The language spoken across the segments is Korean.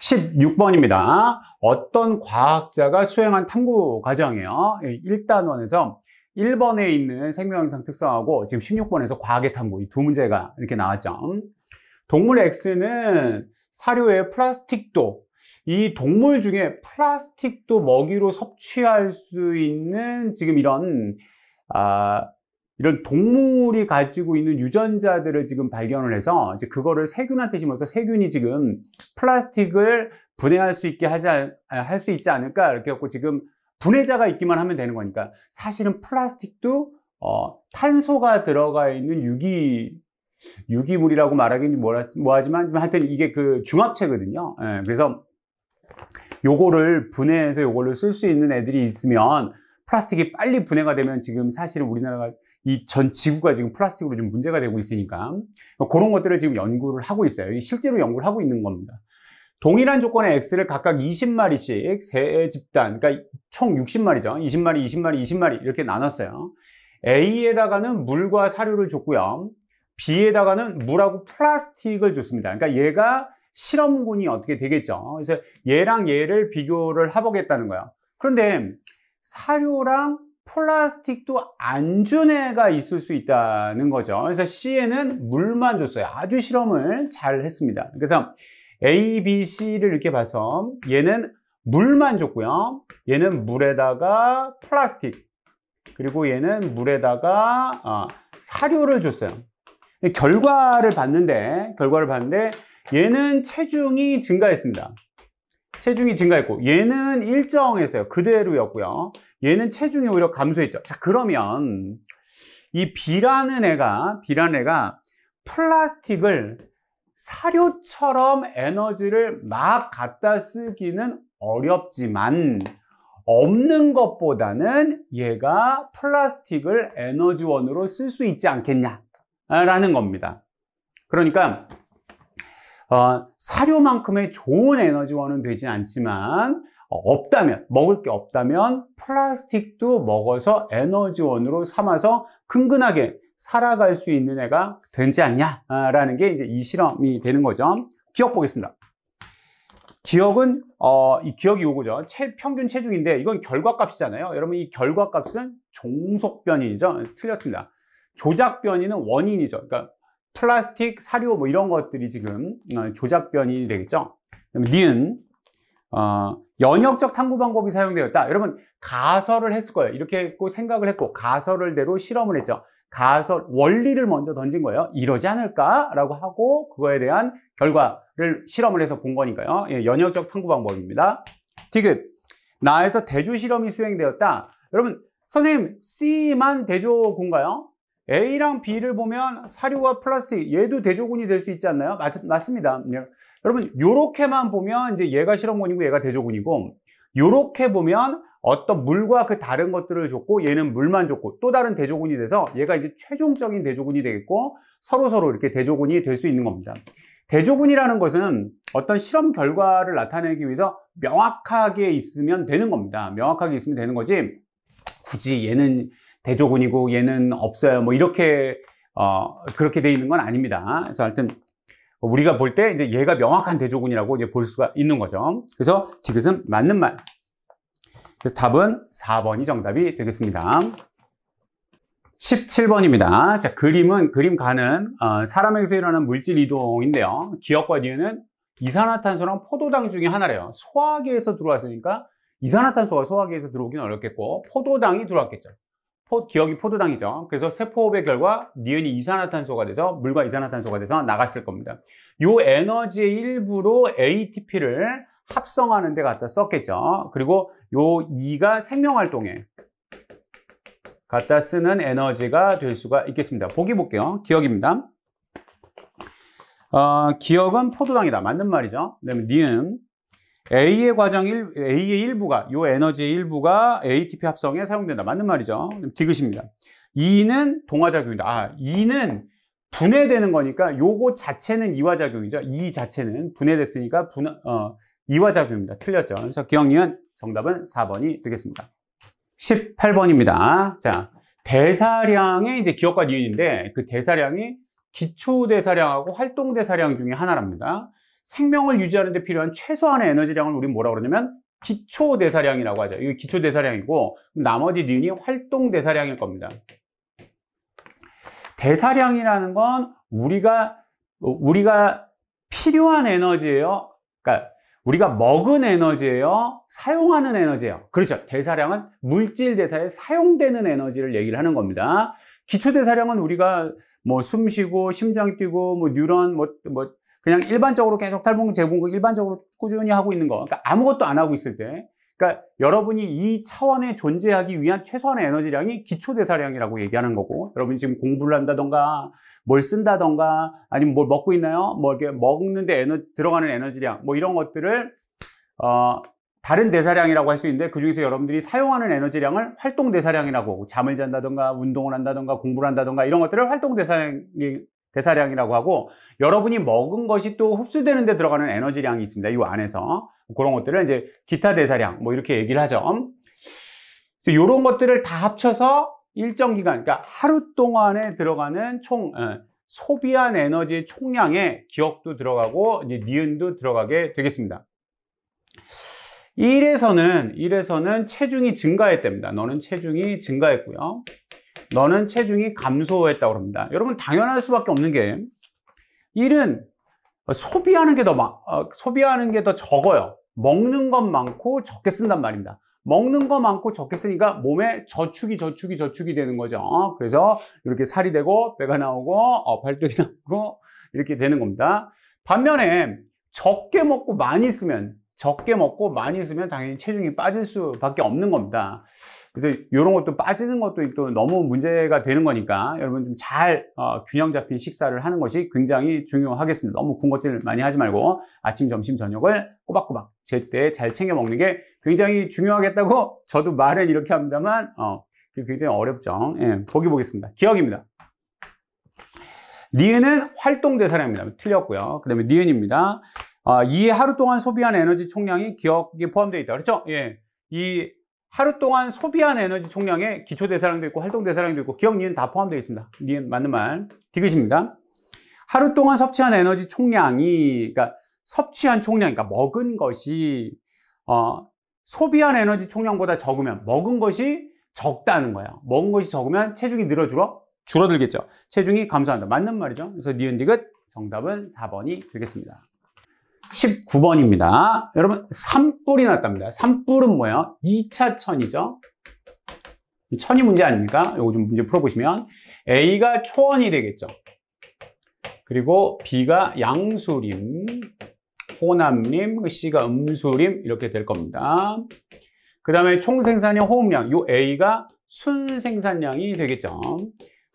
16번입니다. 어떤 과학자가 수행한 탐구 과정이에요. 1단원에서 1번에 있는 생명현상 특성하고 지금 16번에서 과학의 탐구, 이 두 문제가 이렇게 나왔죠. 동물 X는 사료에 플라스틱도, 이 동물 중에 플라스틱도 먹이로 섭취할 수 있는 지금 이런 동물이 가지고 있는 유전자들을 지금 발견을 해서 이제 그거를 세균한테 심어서 세균이 지금 플라스틱을 분해할 수 있게 할 수 있지 않을까 이렇게 해갖고 지금 분해자가 있기만 하면 되는 거니까 사실은 플라스틱도 탄소가 들어가 있는 유기물이라고 말하기는 뭐하지만 하여튼 이게 그 중합체거든요. 예, 그래서 요거를 분해해서 요거를 쓸 수 있는 애들이 있으면 플라스틱이 빨리 분해가 되면 지금 사실은 우리나라가 이 전 지구가 지금 플라스틱으로 좀 문제가 되고 있으니까 그런 것들을 지금 연구를 하고 있어요. 실제로 연구를 하고 있는 겁니다. 동일한 조건의 X를 각각 20마리씩 세 집단, 그러니까 총 60마리죠. 20마리, 20마리, 20마리 이렇게 나눴어요. A에다가는 물과 사료를 줬고요. B에다가는 물하고 플라스틱을 줬습니다. 그러니까 얘가 실험군이 어떻게 되겠죠. 그래서 얘랑 얘를 비교를 해보겠다는 거예요. 그런데 사료랑 플라스틱도 안 준 애가 있을 수 있다는 거죠. 그래서 C에는 물만 줬어요. 아주 실험을 잘 했습니다. 그래서 A, B, C를 이렇게 봐서 얘는 물만 줬고요. 얘는 물에다가 플라스틱, 그리고 얘는 물에다가 사료를 줬어요. 결과를 봤는데 얘는 체중이 증가했습니다. 체중이 증가했고 얘는 일정했어요. 그대로였고요. 얘는 체중이 오히려 감소했죠. 자, 그러면 이 B라는 애가 플라스틱을 사료처럼 에너지를 막 갖다 쓰기는 어렵지만 없는 것보다는 얘가 플라스틱을 에너지원으로 쓸 수 있지 않겠냐라는 겁니다. 그러니까 사료만큼의 좋은 에너지원은 되지 않지만 먹을 게 없다면 플라스틱도 먹어서 에너지원으로 삼아서 근근하게 살아갈 수 있는 애가 되지 않냐라는 게 이제 이 실험이 되는 거죠. 기억 보겠습니다. 기억은 이 기억이 요거죠. 평균 체중인데 이건 결과값이잖아요. 여러분 이 결과값은 종속변이죠. 틀렸습니다. 조작변이는 원인이죠. 그러니까 플라스틱, 사료 뭐 이런 것들이 지금 조작변이 되겠죠. 니은 연역적 탐구 방법이 사용되었다. 여러분 가설을 했을 거예요. 이렇게 생각을 했고 가설을대로 실험을 했죠. 가설 원리를 먼저 던진 거예요. 이러지 않을까라고 하고 그거에 대한 결과를 실험을 해서 본 거니까요. 예, 연역적 탐구 방법입니다. 디귿 나에서 대조 실험이 수행되었다. 여러분 선생님 C만 대조군가요? A랑 B를 보면 사료와 플라스틱 얘도 대조군이 될 수 있지 않나요? 맞습니다. 여러분 요렇게만 보면 이제 얘가 실험군이고 얘가 대조군이고 요렇게 보면 어떤 물과 그 다른 것들을 줬고 얘는 물만 줬고 또 다른 대조군이 돼서 얘가 이제 최종적인 대조군이 되겠고 서로 이렇게 대조군이 될 수 있는 겁니다. 대조군이라는 것은 어떤 실험 결과를 나타내기 위해서 명확하게 있으면 되는 겁니다. 명확하게 있으면 되는 거지 굳이 얘는 대조군이고 얘는 없어요 뭐 이렇게 그렇게 돼 있는 건 아닙니다. 그래서 하여튼 우리가 볼 때 이제 얘가 명확한 대조군이라고 이제 볼 수가 있는 거죠. 그래서 디귿은 맞는 말. 그래서 답은 4번이 정답이 되겠습니다. 17번입니다. 자, 그림 가는 사람에게서 일어나는 물질 이동인데요. 기억과 니은은 이산화탄소랑 포도당 중에 하나래요. 소화기에서 들어왔으니까 이산화탄소가 소화기에서 들어오기는 어렵겠고 포도당이 들어왔겠죠. 기억이 포도당이죠. 그래서 세포호흡의 결과 니은이 이산화탄소가 돼서 물과 이산화탄소가 돼서 나갔을 겁니다. 요 에너지의 일부로 ATP를 합성하는 데 갖다 썼겠죠. 그리고 요 E가 생명활동에 갖다 쓰는 에너지가 될 수가 있겠습니다. 보기 볼게요. 기억입니다. 기억은 포도당이다. 맞는 말이죠. 그다음에 니은 A의 A의 일부가, 요 에너지의 일부가 ATP 합성에 사용된다. 맞는 말이죠. 디귿입니다. E는 동화작용이다. E는 분해되는 거니까 요거 자체는 이화작용이죠. E 자체는 분해됐으니까 이화작용입니다. 틀렸죠. 그래서 기억니은 정답은 4번이 되겠습니다. 18번입니다. 자, 대사량의 이제 기억과 니은인데 그 대사량이 기초대사량하고 활동대사량 중에 하나랍니다. 생명을 유지하는 데 필요한 최소한의 에너지량을 우리 뭐라고 그러냐면 기초대사량이라고 하죠. 이거 기초대사량이고 나머지 니은이 활동대사량일 겁니다. 대사량이라는 건 우리가 필요한 에너지예요. 그러니까 우리가 먹은 에너지예요, 사용하는 에너지예요. 그렇죠. 대사량은 물질 대사에 사용되는 에너지를 얘기를 하는 겁니다. 기초대사량은 우리가 뭐 숨쉬고 심장이 뛰고 뭐 뉴런 그냥 일반적으로 계속 탈북 재봉국 일반적으로 꾸준히 하고 있는 거. 그러니까 아무것도 안 하고 있을 때, 그러니까 여러분이 이 차원에 존재하기 위한 최소한의 에너지량이 기초대사량이라고 얘기하는 거고, 여러분이 지금 공부를 한다던가 뭘 쓴다던가 아니면 뭘 먹고 있나요? 뭐 이렇게 먹는데 들어가는 에너지량 뭐 이런 것들을 다른 대사량이라고 할 수 있는데, 그 중에서 여러분들이 사용하는 에너지량을 활동대사량이라고 하고, 잠을 잔다던가 운동을 한다던가 공부를 한다던가 이런 것들을 활동대사량이라고 하고, 여러분이 먹은 것이 또 흡수되는 데 들어가는 에너지량이 있습니다. 이 안에서 그런 것들을 이제 기타 대사량 뭐 이렇게 얘기를 하죠. 그래서 이런 것들을 다 합쳐서 일정 기간, 그러니까 하루 동안에 들어가는 총 소비한 에너지의 총량에 기억도 들어가고 이제 니은도 들어가게 되겠습니다. 1에서는 체중이 증가했답니다. 너는 체중이 증가했고요. 너는 체중이 감소했다고 합니다. 여러분 당연할 수밖에 없는 게 1은 소비하는 게 더 적어요. 먹는 것 많고 적게 쓴단 말입니다. 먹는 거 많고 적게 쓰니까 몸에 저축이 되는 거죠. 그래서 이렇게 살이 되고 배가 나오고 발등이 나오고 이렇게 되는 겁니다. 반면에 적게 먹고 많이 쓰면 당연히 체중이 빠질 수밖에 없는 겁니다. 그래서 이런 것도 빠지는 것도 또 너무 문제가 되는 거니까 여러분 좀 잘 균형 잡힌 식사를 하는 것이 굉장히 중요하겠습니다. 너무 군것질 많이 하지 말고 아침, 점심, 저녁을 꼬박꼬박 제때 잘 챙겨 먹는 게 굉장히 중요하겠다고 저도 말은 이렇게 합니다만 그게 굉장히 어렵죠. 예, 보기 보겠습니다. 기억입니다. 니은은 활동대사량입니다. 틀렸고요. 그 다음에 니은입니다. 이 하루 동안 소비한 에너지 총량이 기억에 포함되어 있다. 그렇죠? 예. 이 하루 동안 소비한 에너지 총량에 기초대사량도 있고 활동대사량도 있고 기억, 니은 다 포함되어 있습니다. 니은 맞는 말. 디귿입니다. 하루 동안 섭취한 에너지 총량이, 그러니까 섭취한 총량, 그러니까 먹은 것이 소비한 에너지 총량보다 적으면 먹은 것이 적다는 거예요. 먹은 것이 적으면 체중이 줄어들겠죠. 체중이 감소한다. 맞는 말이죠. 그래서 니은 디귿 정답은 4번이 되겠습니다. 19번입니다. 여러분 산불이 났답니다. 산불은 뭐예요? 2차 천이죠. 천이 문제 아닙니까? 요거 좀 문제 풀어보시면 A가 초원이 되겠죠. 그리고 B가 양수림, 호남림, C가 음수림 이렇게 될 겁니다. 그 다음에 총생산량 호흡량, 요 A가 순생산량이 되겠죠.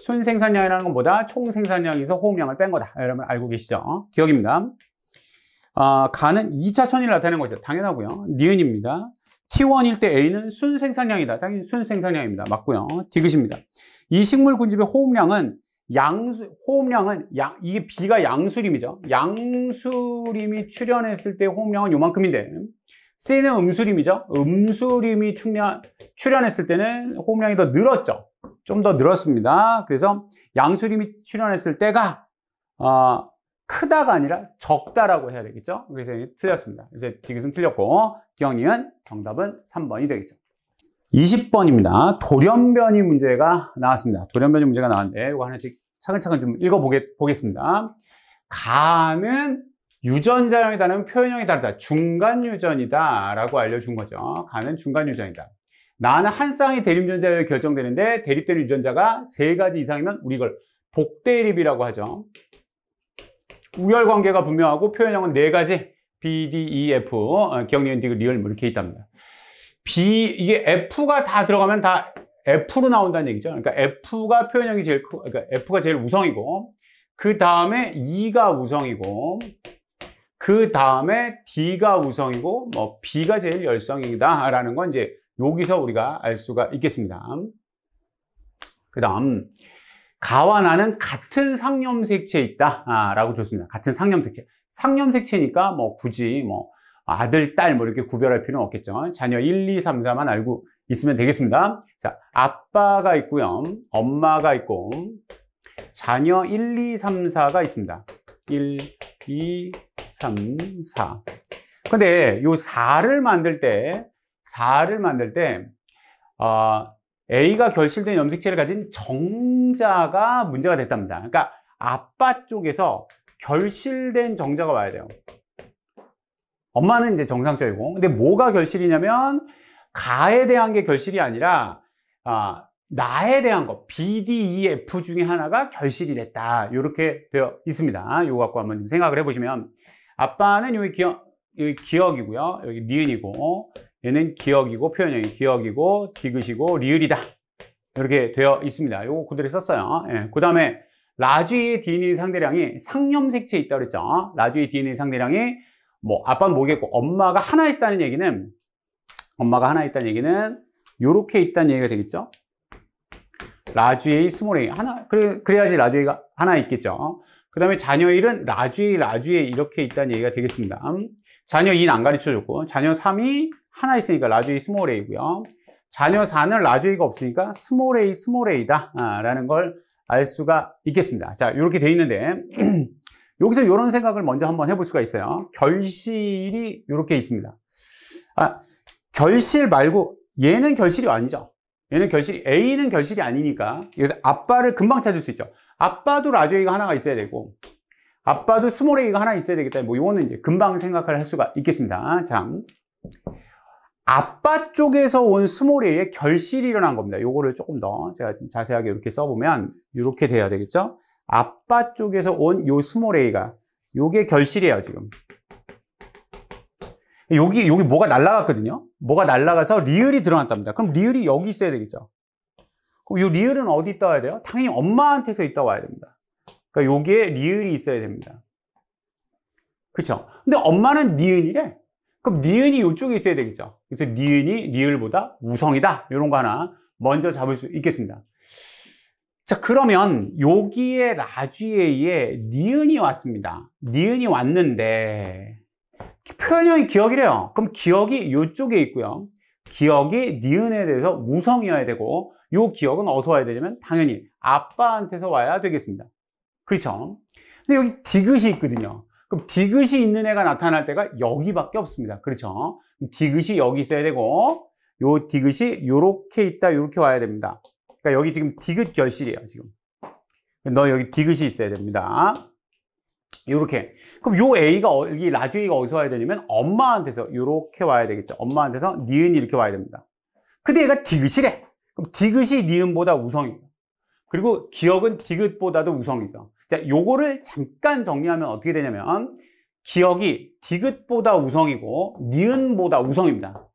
순생산량이라는 건 뭐다? 총생산량에서 호흡량을 뺀 거다. 여러분 알고 계시죠? 기억입니다. 가는 2차 천일 나타내는 거죠. 당연하고요. 니은입니다. T1일 때 A는 순생산량이다. 당연히 순생산량입니다. 맞고요. 디귿입니다. 이 식물 군집의 호흡량은 이게 B가 양수림이죠. 양수림이 출현했을 때 호흡량은 요만큼인데 C는 음수림이죠. 음수림이 출현했을 때는 호흡량이 더 늘었죠. 좀 더 늘었습니다. 그래서 양수림이 출현했을 때가 크다가 아니라 적다라고 해야 되겠죠. 그래서 틀렸습니다. 그래서 디귿은 틀렸고 기억니은 정답은 3번이 되겠죠. 20번입니다. 돌연변이 문제가 나왔습니다. 돌연변이 문제가 나왔는데 이거 하나씩 차근차근 좀 읽어보겠습니다. 가는 유전자형이다는 표현형이 다르다. 중간 유전이다 라고 알려준 거죠. 가는 중간 유전이다. 나는 한 쌍의 대립유전자로 결정되는데 대립되는 유전자가 3가지 이상이면 우리 이걸 복대립이라고 하죠. 우열관계가 분명하고 표현형은 4가지 B, D, E, F 기억, 니은, 디귿, 리을 이렇게 있답니다. 이게 F가 다 들어가면 다 F로 나온다는 얘기죠. 그러니까 F가 표현형이 제일 크고, 그러니까 F가 제일 우성이고 그 다음에 E가 우성이고 그 다음에 D가 우성이고 뭐 B가 제일 열성이다 라는 건 이제 여기서 우리가 알 수가 있겠습니다. 그 다음 가와 나는 같은 상념색체에 있다 라고 줬습니다. 같은 상념색체. 상념색체니까 뭐 굳이 뭐 아들, 딸 뭐 이렇게 구별할 필요는 없겠죠. 자녀 1, 2, 3, 4만 알고 있으면 되겠습니다. 자, 아빠가 있고요. 엄마가 있고 자녀 1, 2, 3, 4가 있습니다. 1, 2, 3, 4. 근데 요 4를 만들 때 A가 결실된 염색체를 가진 정자가 문제가 됐답니다. 그러니까 아빠 쪽에서 결실된 정자가 와야 돼요. 엄마는 이제 정상적이고, 근데 뭐가 결실이냐면 가에 대한 게 결실이 아니라 나에 대한 거 B, D, E, F 중에 하나가 결실이 됐다. 이렇게 되어 있습니다. 요거 갖고 한번 좀 생각을 해보시면 아빠는 여기 기억이고요. 여기 니은이고, 얘는 기억이고, 표현형이 기억이고, 디귿이고, 리을이다. 이렇게 되어 있습니다. 요거 그대로 썼어요. 예. 그 다음에 라쥐의 DNA 상대량이 상염색체에 있다고 그랬죠. 라쥐의 DNA 상대량이 아빠는 모르겠고, 엄마가 하나 있다는 얘기는 요렇게 있다는 얘기가 되겠죠. 라쥐의 스몰 a 하나, 그래야지 라쥐가 하나 있겠죠. 그 다음에 자녀 1은 라쥐의 이렇게 있다는 얘기가 되겠습니다. 자녀 2는 안 가르쳐줬고, 자녀 3이 하나 있으니까 라쥐의 스몰 a고요. 자녀 4는 라쥐가 없으니까 스몰 a다 라는 걸 알 수가 있겠습니다. 자, 이렇게 돼 있는데 여기서 이런 생각을 먼저 한번 해볼 수가 있어요. 결실이 이렇게 있습니다. 결실 말고 얘는 결실이 아니죠. A는 결실이 아니니까 여기서 아빠를 금방 찾을 수 있죠. 아빠도 라지 A가 하나가 있어야 되고, 아빠도 스몰 A가 하나 있어야 되기 때문에 이거는 이제 금방 생각을 할 수가 있겠습니다. 자, 아빠 쪽에서 온 스몰 A의 결실이 일어난 겁니다. 요거를 조금 더 제가 좀 자세하게 이렇게 써보면 이렇게 돼야 되겠죠. 아빠 쪽에서 온 요 스몰 A가 요게 결실이에요, 지금. 여기 뭐가 날아갔거든요. 뭐가 날아가서 리을이 들어갔답니다. 그럼 리을이 여기 있어야 되겠죠. 그럼 요 리을은 어디 있다 와야 돼요? 당연히 엄마한테서 있다 와야 됩니다. 그러니까 여기에 리을이 있어야 됩니다. 그렇죠? 근데 엄마는 니은이래. 그럼 니은이 이쪽에 있어야 되겠죠. 그래서 니은이 리을보다 우성이다. 이런 거 하나 먼저 잡을 수 있겠습니다. 자, 그러면 여기에 라쥐에이에 니은이 왔습니다. 니은이 왔는데 표현형이 기억이래요. 그럼 기억이 이쪽에 있고요. 기억이 니은에 대해서 우성이어야 되고, 이 기억은 어디서 와야 되냐면 당연히 아빠한테서 와야 되겠습니다. 그렇죠? 근데 여기 디귿이 있거든요. 그럼 디귿이 있는 애가 나타날 때가 여기밖에 없습니다. 그렇죠? 디귿이 여기 있어야 되고, 요 디귿이 요렇게 있다, 요렇게 와야 됩니다. 그러니까 여기 지금 디귿 결실이에요, 지금. 너 여기 디귿이 있어야 됩니다. 요렇게. 그럼 요 A가, 이 라지 A가 어디서 와야 되냐면 엄마한테서 요렇게 와야 되겠죠. 엄마한테서 니은이 이렇게 와야 됩니다. 근데 얘가 디귿이래. 그럼 디귿이 니은보다 우성이고, 그리고 기억은 디귿보다도 우성이죠. 자, 요거를 잠깐 정리하면 어떻게 되냐면 기억이 디귿보다 우성이고 니은보다 우성입니다.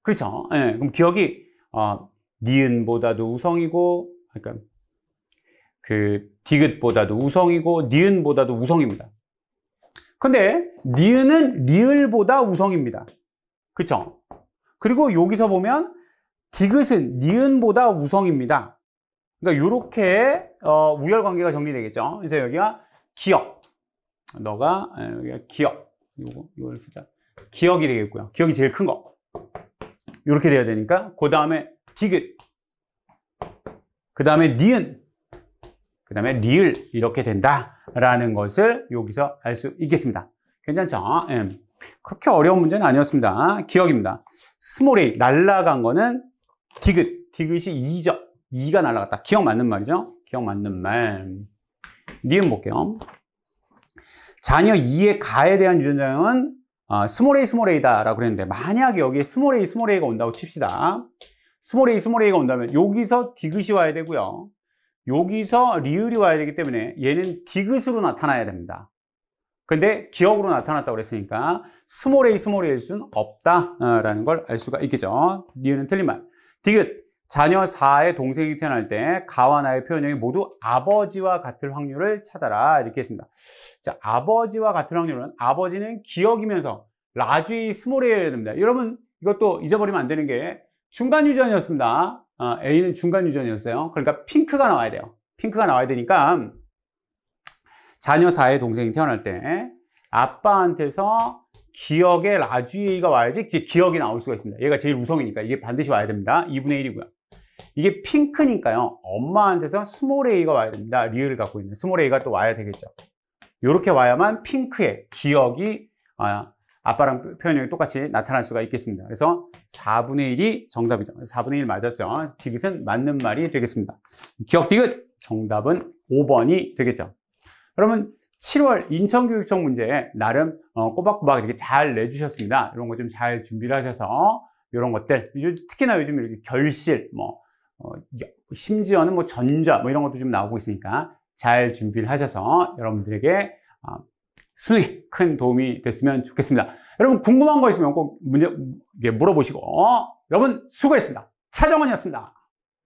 그렇죠? 예, 그럼 기억이 니은보다도 우성이고, 그러니까 디귿보다도 우성이고 니은보다도 우성입니다. 근데 니은은 리을보다 우성입니다. 그쵸? 그리고 여기서 보면 디귿은 니은보다 우성입니다. 그러니까 이렇게 우열관계가 정리되겠죠. 그래서 여기가 기억, 여기가 기억, 이걸 쓰자. 기억이 되겠고요. 기억이 제일 큰 거. 이렇게 돼야 되니까 그 다음에 디귿, 그 다음에 니은, 그 다음에 리을, 이렇게 된다라는 것을 여기서 알 수 있겠습니다. 괜찮죠? 예. 그렇게 어려운 문제는 아니었습니다. 기억입니다. 스몰 a, 날아간 거는 디귿, 디귿이 2죠. 2가 날아갔다. 기억 맞는 말이죠? 기억 맞는 말. 니은 볼게요. 자녀 2의 가에 대한 유전자형은 스몰 A다 라고 그랬는데, 만약에 여기에 스몰 A가 온다고 칩시다. 스몰 A가 온다면 여기서 디귿이 와야 되고요. 여기서 리을이 와야 되기 때문에 얘는 디귿으로 나타나야 됩니다. 근데 기억으로 나타났다고 그랬으니까 스몰 A일 수는 없다라는 걸 알 수가 있겠죠. 니은은 틀린 말. 디귿, 자녀 4의 동생이 태어날 때 가와 나의 표현형이 모두 아버지와 같을 확률을 찾아라, 이렇게 했습니다. 자, 아버지와 같을 확률은, 아버지는 기억이면서 라쥐 스몰 A여야 됩니다. 여러분 이것도 잊어버리면 안 되는 게 중간 유전이었습니다. A는 중간 유전이었어요. 그러니까 핑크가 나와야 돼요. 핑크가 나와야 되니까 자녀 4의 동생이 태어날 때 아빠한테서 기억의 라쥐가 와야지 기억이 나올 수가 있습니다. 얘가 제일 우성이니까 이게 반드시 와야 됩니다. 2분의 1이고요. 이게 핑크니까요. 엄마한테서 스몰 a가 와야 됩니다. 리을을 갖고 있는 스몰 a가 또 와야 되겠죠. 이렇게 와야만 핑크의 기억이 아빠랑 표현력이 똑같이 나타날 수가 있겠습니다. 그래서 4분의 1이 정답이죠. 4분의 1 맞았죠. 디귿은 맞는 말이 되겠습니다. 기억 디귿 정답은 5번이 되겠죠. 그러면 7월 인천교육청 문제 나름 꼬박꼬박 이렇게 잘 내주셨습니다. 이런 거 좀 잘 준비를 하셔서 이런 것들 특히나 요즘 이렇게 결실 심지어는 뭐 전자 이런 것도 좀 나오고 있으니까 잘 준비를 하셔서 여러분들에게 수익 큰 도움이 됐으면 좋겠습니다. 여러분 궁금한 거 있으면 꼭 문제 물어보시고 여러분 수고했습니다. 차정원이었습니다.